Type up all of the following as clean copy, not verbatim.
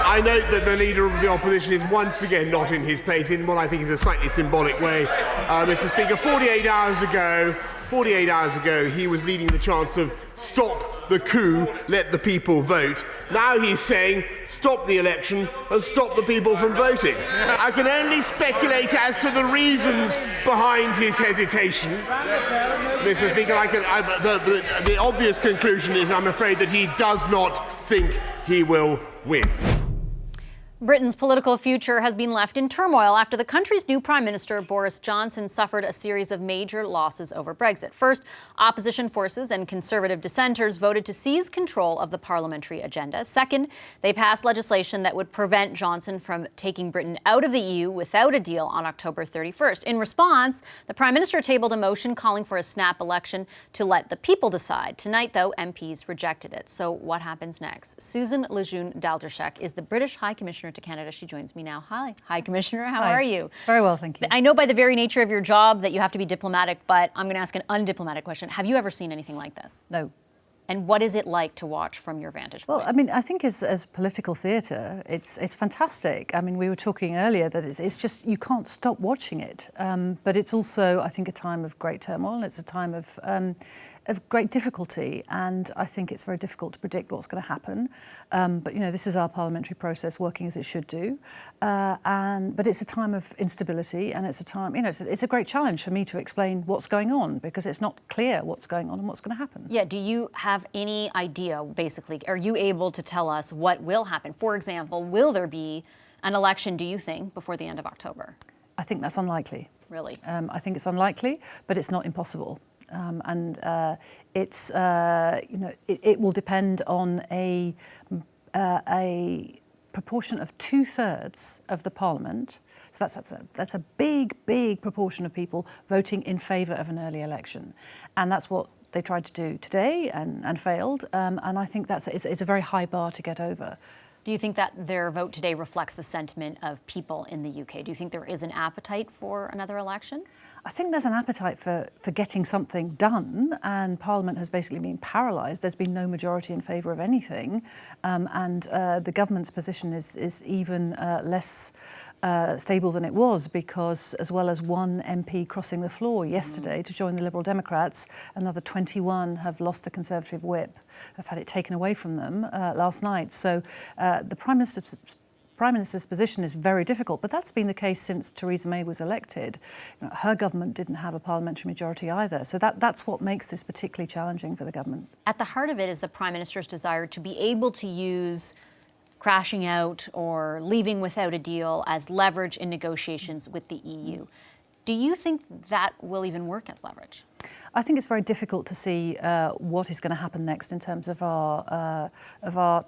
I note that the Leader of the Opposition is once again not in his place in what I think is a slightly symbolic way. Mr. Speaker, 48 hours ago, he was leading the chants of "Stop the coup, let the people vote." Now he's saying, "Stop the election and stop the people from voting." I can only speculate as to the reasons behind his hesitation. Mr. Speaker, the obvious conclusion is, I'm afraid, that he does not think he will win. Britain's political future has been left in turmoil after the country's new Prime Minister, Boris Johnson, suffered a series of major losses over Brexit. First, opposition forces and Conservative dissenters voted to seize control of the parliamentary agenda. Second, they passed legislation that would prevent Johnson from taking Britain out of the EU without a deal on October 31st. In response, the Prime Minister tabled a motion calling for a snap election to let the people decide. Tonight, though, MPs rejected it. So what happens next? Susan Lejeune-Daldershek is the British High Commissioner to Canada. She joins me now. Hi, Commissioner. How are you? Very well, thank you. I know by the very nature of your job that you have to be diplomatic, but I'm going to ask an undiplomatic question. Have you ever seen anything like this? No. And what is it like to watch from your vantage point? Well, I mean, I think as political theatre, it's fantastic. I mean, we were talking earlier that it's just, you can't stop watching it. But it's also, I think, a time of great turmoil. It's a time of great difficulty, and I think it's very difficult to predict what's going to happen. But this is our parliamentary process working as it should do. But it's a time of instability, and it's a time, it's a great challenge for me to explain what's going on, because it's not clear what's going on and what's going to happen. Yeah. Do you have any idea, basically? Are you able to tell us what will happen? For example, will there be an election, do you think, before the end of October? I think that's unlikely. Really? I think it's unlikely, but it's not impossible. It will depend on a proportion of 2/3 of the Parliament. So that's a big proportion of people voting in favour of an early election, and that's what they tried to do today and failed. And I think it's a very high bar to get over. Do you think that their vote today reflects the sentiment of people in the UK? Do you think there is an appetite for another election? I think there's an appetite for getting something done, and Parliament has basically been paralysed. There's been no majority in favour of anything, and the government's position is even less stable than it was, because as well as one MP crossing the floor yesterday to join the Liberal Democrats, another 21 have lost the Conservative whip, have had it taken away from them last night. So the Prime Minister's position is very difficult, but that's been the case since Theresa May was elected. Her government didn't have a parliamentary majority either, so that's what makes this particularly challenging for the government. At the heart of it is the Prime Minister's desire to be able to use crashing out or leaving without a deal as leverage in negotiations with the EU. Do you think that will even work as leverage? I think it's very difficult to see what is going to happen next in terms of our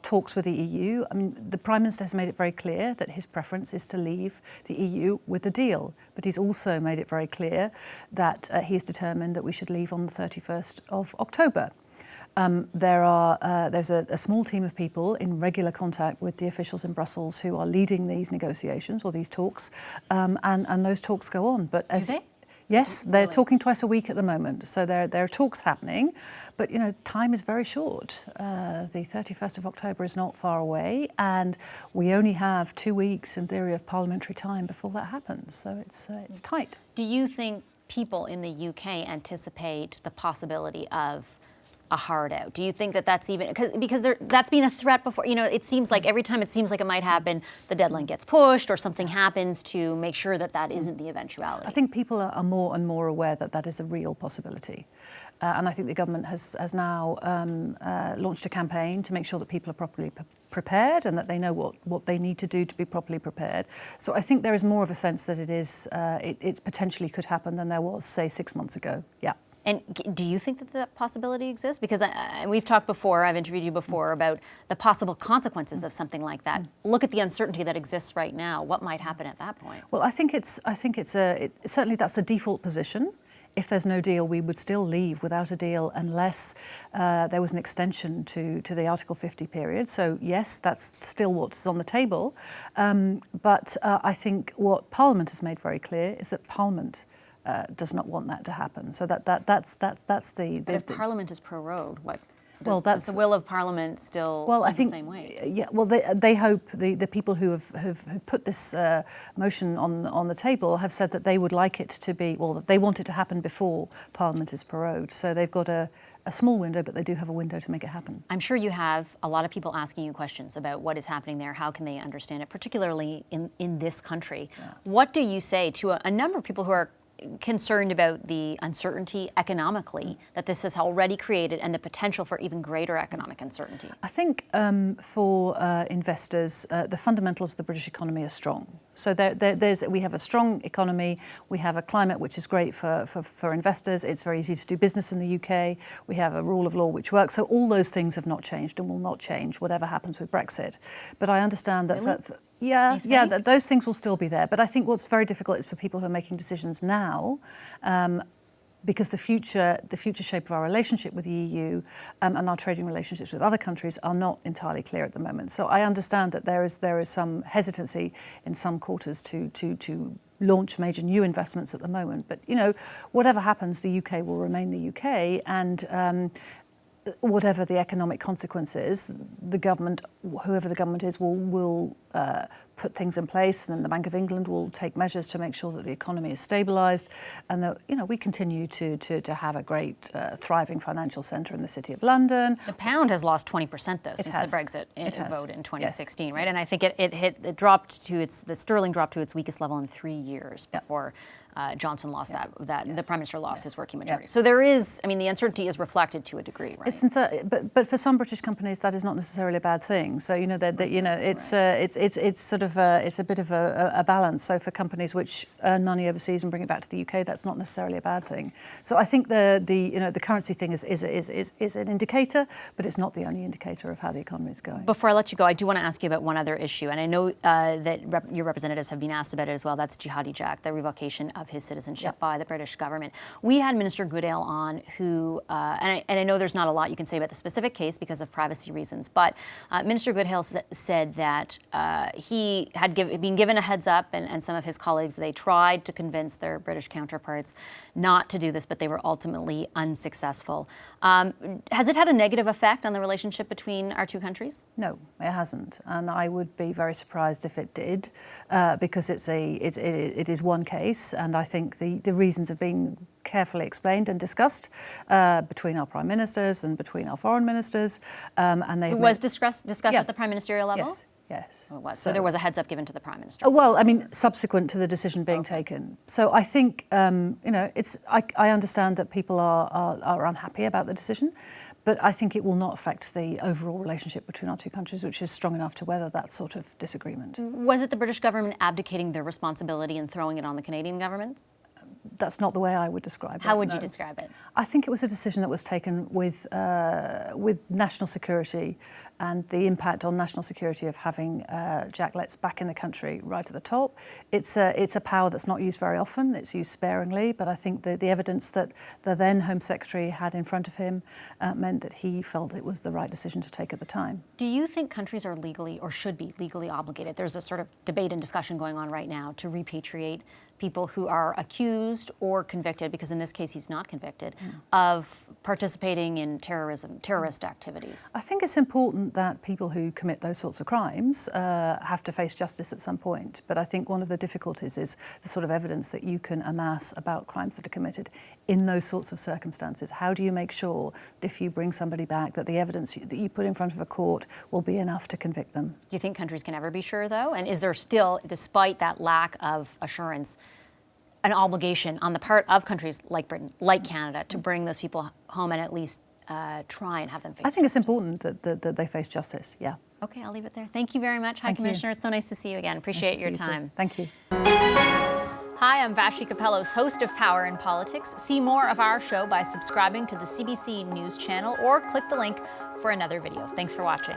talks with the EU. I mean, the Prime Minister has made it very clear that his preference is to leave the EU with a deal, but he's also made it very clear that he is determined that we should leave on the 31st of October. There's a small team of people in regular contact with the officials in Brussels who are leading these negotiations or these talks, and those talks go on. But Do they? Yes, they're talking twice a week at the moment, so there are talks happening, but time is very short. The 31st of October is not far away, and we only have 2 weeks in theory of parliamentary time before that happens, so it's tight. Do you think people in the UK anticipate the possibility of a hard out? Do you think that that's even, because that's been a threat before? It seems like every time it seems like it might happen, the deadline gets pushed or something happens to make sure that isn't the eventuality. I think people are more and more aware that is a real possibility. And I think the government has now launched a campaign to make sure that people are properly prepared and that they know what they need to do to be properly prepared. So I think there is more of a sense that it potentially could happen than there was, say, 6 months ago. Yeah. And do you think that possibility exists? Because we've talked before, I've interviewed you before about the possible consequences of something like that. Look at the uncertainty that exists right now. What might happen at that point? Well, I think certainly that's the default position. If there's no deal, we would still leave without a deal unless there was an extension to the Article 50 period. So yes, that's still what's on the table. But I think what Parliament has made very clear is that Parliament does not want that to happen. So that's the. But if Parliament is prorogued, what? Does the will of Parliament still I think the same way? Yeah. Well, they hope the people who have put this motion on the table have said that they would like it to be, that they want it to happen before Parliament is prorogued. So they've got a small window, but they do have a window to make it happen. I'm sure you have a lot of people asking you questions about what is happening there. How can they understand it, particularly in this country? Yeah. What do you say to a number of people who are concerned about the uncertainty economically that this has already created and the potential for even greater economic uncertainty? I think for investors, the fundamentals of the British economy are strong. So we have a strong economy, we have a climate which is great for investors, it's very easy to do business in the UK, we have a rule of law which works, so all those things have not changed and will not change whatever happens with Brexit. But I understand that Really? those things will still be there. But I think what's very difficult is for people who are making decisions now, because the future shape of our relationship with the EU and our trading relationships with other countries are not entirely clear at the moment. So I understand that there is some hesitancy in some quarters to launch major new investments at the moment. But whatever happens, the UK will remain the UK, and whatever the economic consequences, the government, whoever the government is, will put things in place, and then the Bank of England will take measures to make sure that the economy is stabilised, and that we continue to have a great thriving financial centre in the City of London. The pound has lost 20% though since the Brexit vote in 2016, right? Yes. And I think the sterling dropped to its weakest level in 3 years before Johnson lost the Prime Minister lost his working majority. So there is, the uncertainty is reflected to a degree, right? But for some British companies, that is not necessarily a bad thing. So it's a bit of a balance. So for companies which earn money overseas and bring it back to the UK, that's not necessarily a bad thing. So I think the currency thing is an indicator, but it's not the only indicator of how the economy is going. Before I let you go, I do want to ask you about one other issue, and I know that your representatives have been asked about it as well. That's Jihadi Jack, the revocation of his citizenship by the British government. We had Minister Goodale on, who, and I know there's not a lot you can say about the specific case because of privacy reasons, but Minister Goodale said that he had been given a heads up, and some of his colleagues, they tried to convince their British counterparts not to do this, but they were ultimately unsuccessful. Has it had a negative effect on the relationship between our two countries? No, it hasn't, and I would be very surprised if it did, because it is one case, and I think the reasons have been carefully explained and discussed between our prime ministers and between our foreign ministers. And it was discussed at the prime ministerial level? Yes. Oh, it was. So there was a heads up given to the Prime Minister? Well, subsequent to the decision being taken. So I think, I understand that people are unhappy about the decision, but I think it will not affect the overall relationship between our two countries, which is strong enough to weather that sort of disagreement. Was it the British government abdicating their responsibility and throwing it on the Canadian government? That's not the way I would describe it. How would you describe it? I think it was a decision that was taken with national security and the impact on national security of having Jack Letts back in the country right at the top. It's a power that's not used very often. It's used sparingly, but I think the evidence that the then Home Secretary had in front of him meant that he felt it was the right decision to take at the time. Do you think countries are legally or should be legally obligated? There's a sort of debate and discussion going on right now to repatriate people who are accused or convicted, because in this case he's not convicted, of participating in terrorist activities. I think it's important that people who commit those sorts of crimes have to face justice at some point. But I think one of the difficulties is the sort of evidence that you can amass about crimes that are committed in those sorts of circumstances. How do you make sure that if you bring somebody back, that the evidence that you put in front of a court will be enough to convict them? Do you think countries can ever be sure, though? And is there still, despite that lack of assurance, an obligation on the part of countries like Britain, like Canada, to bring those people home and at least try and have them face justice? I think it's important that they face justice, yeah. Okay, I'll leave it there. Thank you very much, High Commissioner. It's so nice to see you again. Appreciate your time. Thank you. Hi, I'm Vashi Kapellos, host of Power in Politics. See more of our show by subscribing to the CBC News channel or click the link for another video. Thanks for watching.